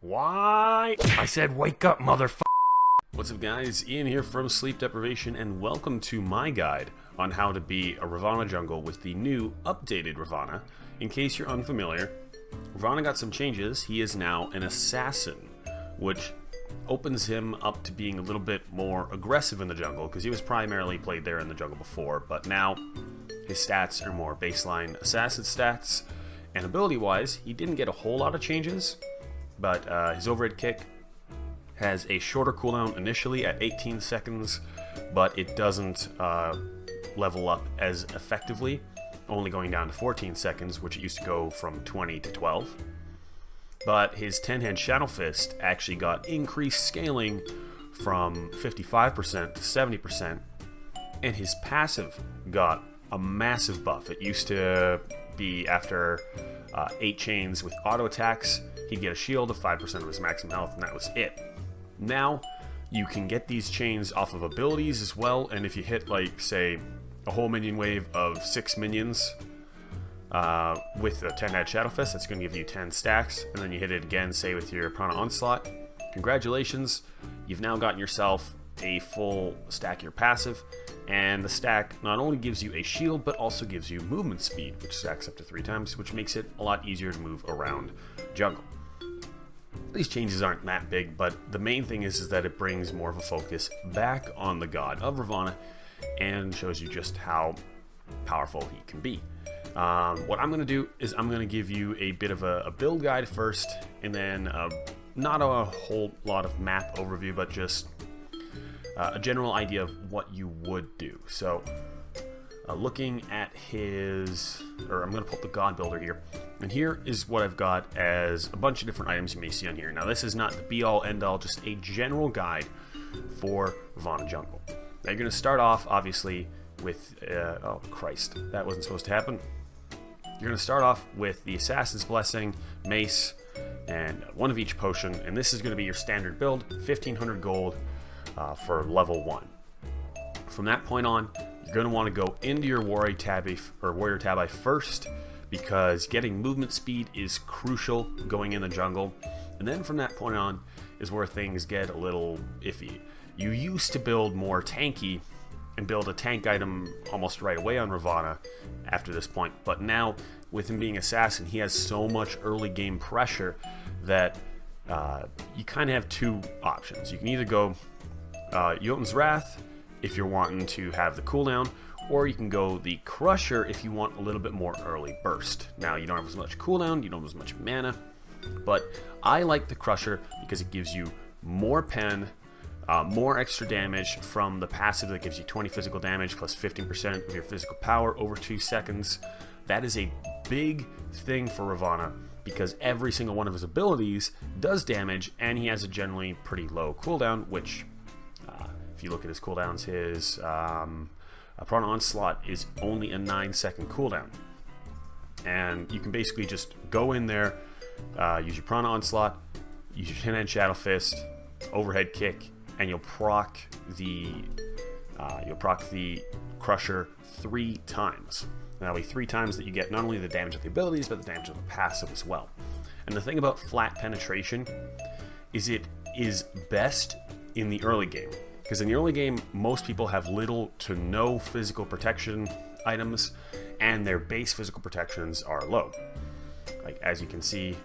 Why? I said wake up, motherfucker. What's up guys, Ian here from Sleep Deprivation, and welcome to my guide on how to be a Ravana jungle with the new updated Ravana. In case you're unfamiliar, Ravana got some changes. He is now an assassin, which opens him up to being a little bit more aggressive in the jungle, because he was primarily played there in the jungle before, but now his stats are more baseline assassin stats, and ability wise he didn't get a whole lot of changes, but his overhead kick has a shorter cooldown initially at 18 seconds, but it doesn't level up as effectively, only going down to 14 seconds, which it used to go from 20 to 12. But his 10-hand Shadow Fist actually got increased scaling from 55% to 70%, and his passive got a massive buff. It used to be after 8 chains with auto attacks, he'd get a shield of 5% of his maximum health, and that was it. Now, you can get these chains off of abilities as well, and if you hit, like, say, a whole minion wave of 6 minions with a 10-head Shadow Fist, that's going to give you 10 stacks, and then you hit it again, say, with your Prana Onslaught. Congratulations, you've now gotten yourself a full stack of your passive, and the stack not only gives you a shield, but also gives you movement speed, which stacks up to 3 times, which makes it a lot easier to move around jungle. These changes aren't that big, but the main thing is that it brings more of a focus back on the god of Ravana and shows you just how powerful he can be. What I'm going to do is I'm going to give you a bit of a build guide first, and then not a whole lot of map overview, but just a general idea of what you would do. So looking at his, I'm going to pull up the God Builder here, and here is what I've got as a bunch of different items you may see on here. Now this is not the be-all end-all, just a general guide for Ravana jungle. Now you're going to start off obviously with, oh Christ, that wasn't supposed to happen. You're going to start off with the Assassin's Blessing, Mace, and one of each potion, and this is going to be your standard build, 1500 gold for level 1. From that point on, you're going to want to go into your Warrior Tabi first, because getting movement speed is crucial going in the jungle. And then from that point on is where things get a little iffy. You used to build more tanky and build a tank item almost right away on Ravana after this point, but now with him being assassin, he has so much early game pressure that you kind of have 2 options. You can either go Jotun's Wrath if you're wanting to have the cooldown, or you can go the Crusher if you want a little bit more early burst. Now you don't have as much cooldown, you don't have as much mana, but I like the Crusher because it gives you more pen, more extra damage from the passive that gives you 20 physical damage plus 15% of your physical power over 2 seconds. That is a big thing for Ravana, because every single one of his abilities does damage, and he has a generally pretty low cooldown, which if you look at his cooldowns, his Prana Onslaught is only a 9-second cooldown, and you can basically just go in there, use your Prana Onslaught, use your 10-hand Shadow Fist, overhead kick, and you'll proc the Crusher 3 times. That'll be 3 times that you get not only the damage of the abilities, but the damage of the passive as well. And the thing about flat penetration is it is best in the early game, because in the early game most people have little to no physical protection items, and their base physical protections are low. Like, as you can see,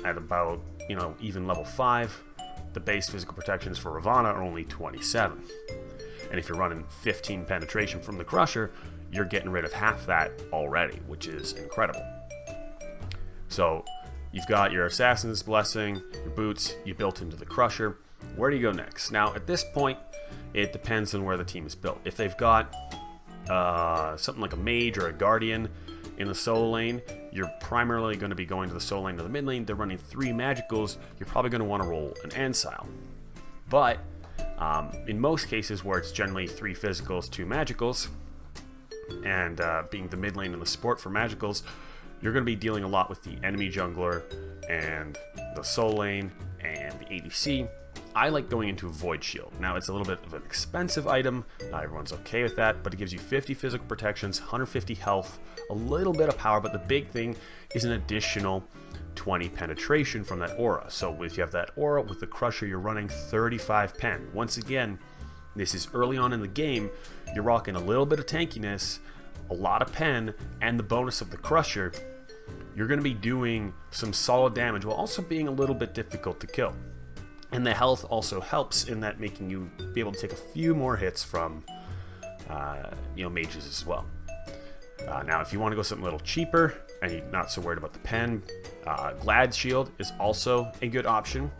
at about, even level 5, the base physical protections for Ravana are only 27. And if you're running 15 penetration from the Crusher, you're getting rid of half that already, which is incredible. So you've got your Assassin's Blessing, your boots, you built into the Crusher. Where do you go next? Now at this point, it depends on where the team is built. If they've got something like a Mage or a Guardian in the solo lane, you're primarily going to be going to the solo lane or the mid lane. They're running 3 Magicals, you're probably going to want to roll an Ancile. But in most cases where it's generally 3 physicals, 2 magicals, and being the mid lane and the support for magicals, you're going to be dealing a lot with the enemy jungler and the soul lane and the ADC. I like going into Void Shield. Now, it's a little bit of an expensive item. Not everyone's okay with that, but it gives you 50 physical protections, 150 health, a little bit of power, but the big thing is an additional 20 penetration from that aura. So if you have that aura with the Crusher, you're running 35 pen. Once again, this is early on in the game. You're rocking a little bit of tankiness, a lot of pen, and the bonus of the Crusher. You're going to be doing some solid damage while also being a little bit difficult to kill. And the health also helps in that, making you be able to take a few more hits from mages as well. Now, if you want to go something a little cheaper and you're not so worried about the pen, Glad Shield is also a good option.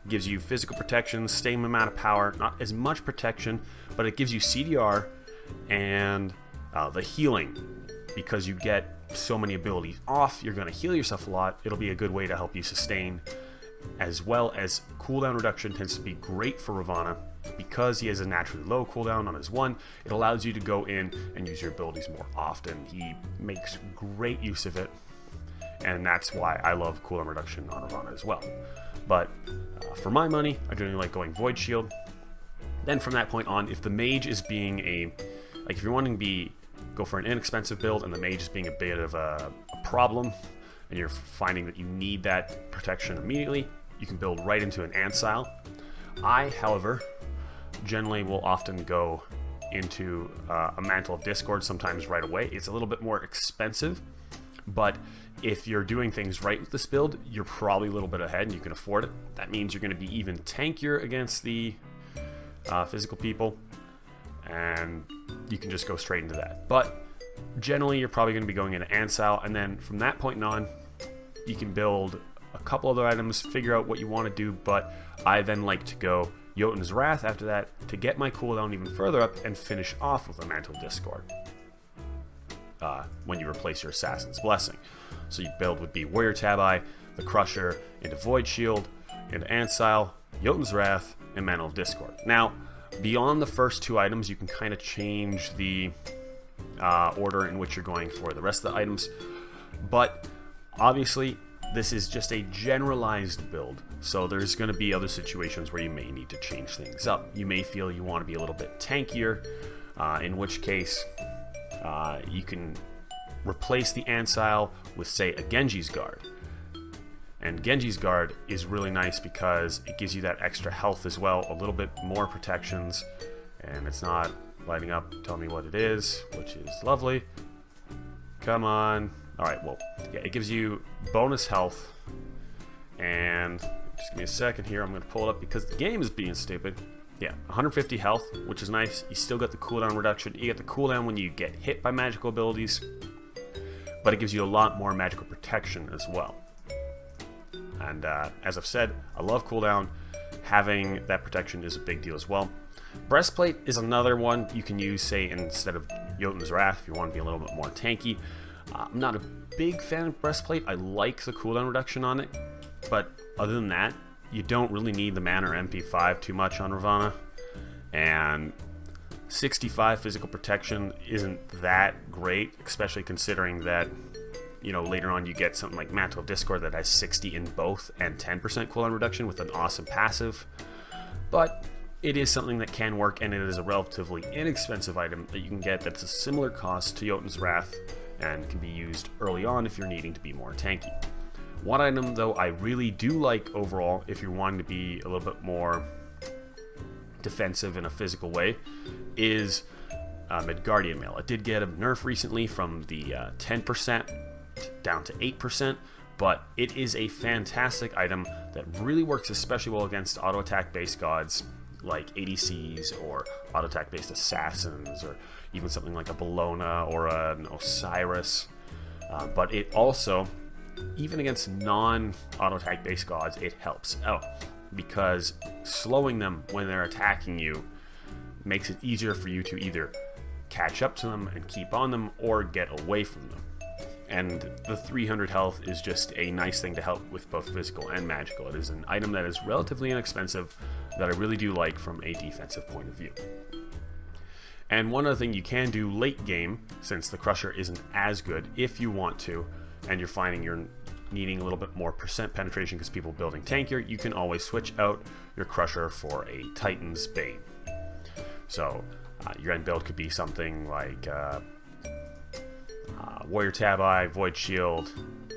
Gives you physical protection, same amount of power, not as much protection, but it gives you CDR and the healing. Because you get so many abilities off, you're going to heal yourself a lot. It'll be a good way to help you sustain, as well as cooldown reduction tends to be great for Ravana. Because he has a naturally low cooldown on his 1, it allows you to go in and use your abilities more often. He makes great use of it, and that's why I love cooldown reduction on Ravana as well. But for my money, I generally like going Void Shield. Then from that point on, if the mage is being if you're wanting to go for an inexpensive build and the mage is being a bit of a problem, and you're finding that you need that protection immediately, you can build right into an Ancile. I, however, generally will often go into a Mantle of Discord sometimes right away. It's a little bit more expensive, but if you're doing things right with this build, you're probably a little bit ahead and you can afford it. That means you're going to be even tankier against the physical people, and you can just go straight into that. But generally, you're probably going to be going into Ancile, and then from that point on, you can build a couple other items, figure out what you want to do, but I then like to go Jotun's Wrath after that to get my cooldown even further up and finish off with a Mantle of Discord when you replace your Assassin's Blessing. So your build would be Warrior Tabi, the Crusher, into Void Shield, into Ancile, Jotun's Wrath, and Mantle of Discord. Now, beyond the first 2 items, you can kind of change the order in which you're going for the rest of the items, but obviously this is just a generalized build, so there's going to be other situations where you may need to change things up. You may feel you want to be a little bit tankier, in which case you can replace the Ancile with, say, a Genji's Guard. And Genji's Guard is really nice because it gives you that extra health as well, a little bit more protections, and it's not lighting up telling me what it is, which is lovely. Come on. Alright, well, yeah, it gives you bonus health, and just give me a second here, I'm going to pull it up because the game is being stupid. Yeah, 150 health, which is nice. You still got the cooldown reduction. You get the cooldown when you get hit by magical abilities, but it gives you a lot more magical protection as well. And as I've said, I love cooldown. Having that protection is a big deal as well. Breastplate is another one you can use, say, instead of Jotun's Wrath if you want to be a little bit more tanky. I'm not a big fan of Breastplate. I like the cooldown reduction on it, but other than that, you don't really need the mana or MP5 too much on Ravana. And 65 physical protection isn't that great, especially considering that, you know, later on you get something like Mantle of Discord that has 60 in both and 10% cooldown reduction with an awesome passive. But it is something that can work, and it is a relatively inexpensive item that you can get that's a similar cost to Jotun's Wrath and can be used early on if you're needing to be more tanky. One item, though, I really do like overall if you're wanting to be a little bit more defensive in a physical way is Midgardian Mail. It did get a nerf recently from the 10% down to 8%, but it is a fantastic item that really works especially well against auto attack based gods like ADCs or auto attack based assassins, or even something like a Bellona or an Osiris. But it also, even against non-auto attack based gods, it helps out because slowing them when they're attacking you makes it easier for you to either catch up to them and keep on them or get away from them. And the 300 health is just a nice thing to help with both physical and magical. It is an item that is relatively inexpensive that I really do like from a defensive point of view. And one other thing you can do late game, since the Crusher isn't as good, if you want to, and you're finding you're needing a little bit more percent penetration because people building tankier, you can always switch out your Crusher for a Titan's Bane. So your end build could be something like Warrior Tabi, Void Shield,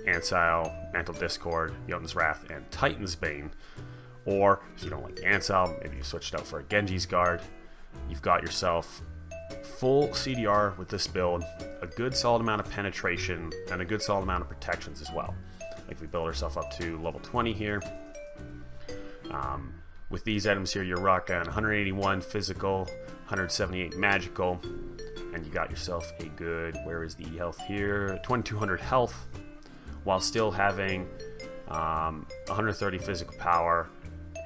Ancile, Mantle Discord, Jotun's Wrath, and Titan's Bane. Or if you don't like the Ancile, maybe you switched out for a Genji's Guard. You've got yourself full CDR with this build, a good solid amount of penetration, and a good solid amount of protections as well. Like we build ourselves up to level 20 here. With these items here, you're rocking 181 physical, 178 magical, and you got yourself a good, where is the health here? 2200 health, while still having 130 physical power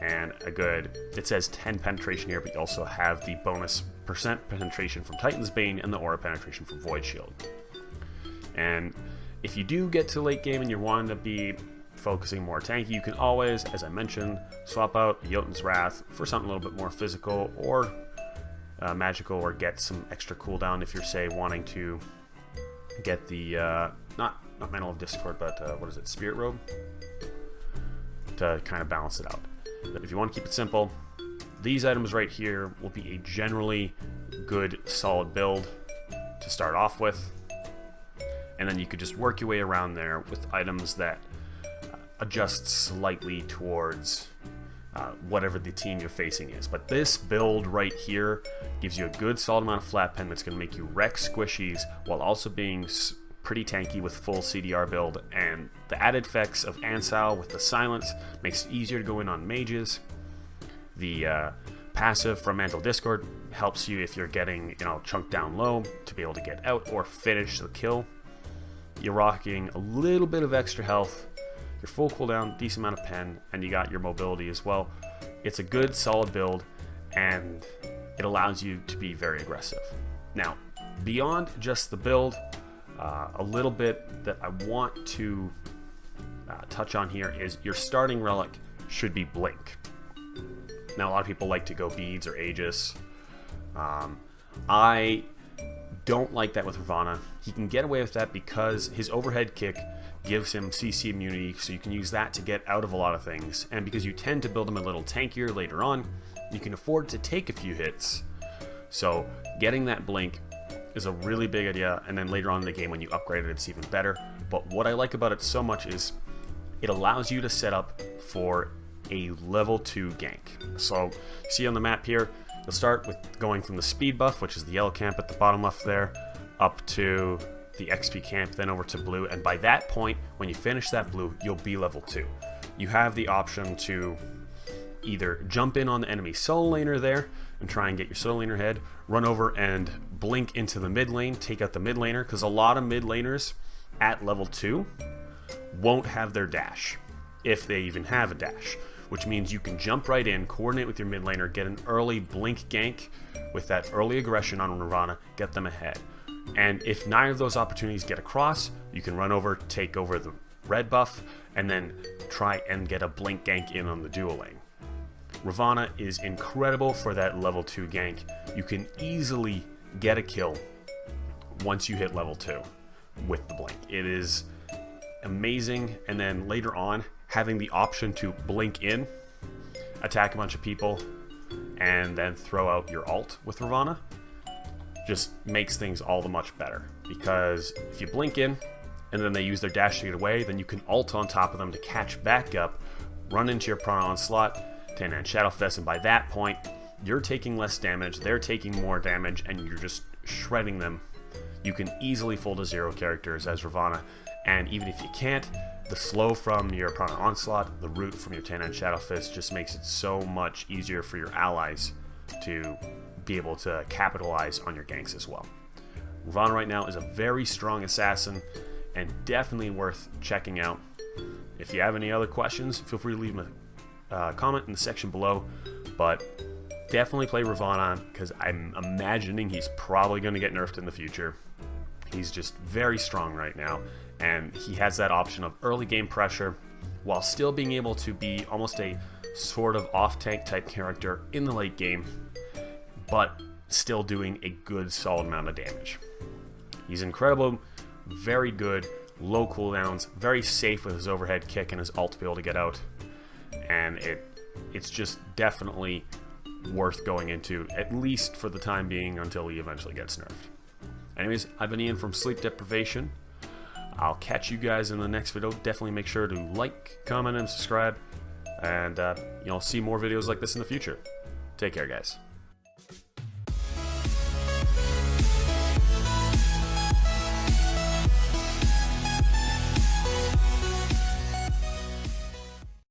and a good, it says 10 penetration here, but you also have the bonus percent penetration from Titan's Bane and the aura penetration from Void Shield. And if you do get to late game and you're wanting to be focusing more tanky, you can always, as I mentioned, swap out Jotun's Wrath for something a little bit more physical or magical, or get some extra cooldown if you're, say, wanting to get the not Mantle of Discord, but what is it, Spirit Robe, to kind of balance it out. But if you want to keep it simple, these items right here will be a generally good, solid build to start off with, and then you could just work your way around there with items that adjust slightly towards whatever the team you're facing is. But this build right here gives you a good solid amount of flat pen that's going to make you wreck squishies while also being pretty tanky with full CDR build, and the added effects of Ancile with the silence makes it easier to go in on mages. The passive from Mantle Discord helps you if you're getting, chunked down low to be able to get out or finish the kill. You're rocking a little bit of extra health, your full cooldown, decent amount of pen, and you got your mobility as well. It's a good, solid build, and it allows you to be very aggressive. Now, beyond just the build, a little bit that I want to touch on here is your starting relic should be Blink. Now, a lot of people like to go Beads or Aegis. I don't like that with Ravana. He can get away with that because his overhead kick gives him CC immunity, so you can use that to get out of a lot of things. And because you tend to build him a little tankier later on, you can afford to take a few hits. So getting that Blink is a really big idea, and then later on in the game when you upgrade it, it's even better. But what I like about it so much is it allows you to set up for a level 2 gank. So you see on the map here, you'll start with going from the speed buff, which is the yellow camp at the bottom left there, up to the XP camp, then over to blue, and by that point, when you finish that blue, you'll be level 2. You have the option to either jump in on the enemy solo laner there and try and get your solo laner head, run over and blink into the mid lane, take out the mid laner, because a lot of mid laners at level 2 won't have their dash, if they even have a dash, which means you can jump right in, coordinate with your mid laner, get an early blink gank with that early aggression on Ravana, get them ahead. And if neither of those opportunities get across, you can run over, take over the red buff, and then try and get a blink gank in on the dual lane. Ravana is incredible for that level 2 gank. You can easily get a kill once you hit level 2 with the blink. It is amazing, and then later on, having the option to blink in, attack a bunch of people, and then throw out your ult with Ravana just makes things all the much better. Because if you blink in, and then they use their dash to get away, then you can ult on top of them to catch back up, run into your Prana Onslaught, 10-man Shadowfest, and by that point, you're taking less damage, they're taking more damage, and you're just shredding them. You can easily full to 0 characters as Ravana, and even if you can't, the slow from your Prana Onslaught, the root from your 10-man Shadowfist just makes it so much easier for your allies to be able to capitalize on your ganks as well. Ravana right now is a very strong assassin and definitely worth checking out. If you have any other questions, feel free to leave them a comment in the section below, but definitely play Ravana because I'm imagining he's probably going to get nerfed in the future. He's just very strong right now, and he has that option of early game pressure while still being able to be almost a sort of off-tank type character in the late game, but still doing a good solid amount of damage. He's incredible, very good, low cooldowns, very safe with his overhead kick and his ult to be able to get out. And it's just definitely worth going into, at least for the time being, until he eventually gets nerfed. Anyways, I've been Ian from Sleep Deprivation. I'll catch you guys in the next video. Definitely make sure to like, comment, and subscribe. And you'll see more videos like this in the future. Take care, guys.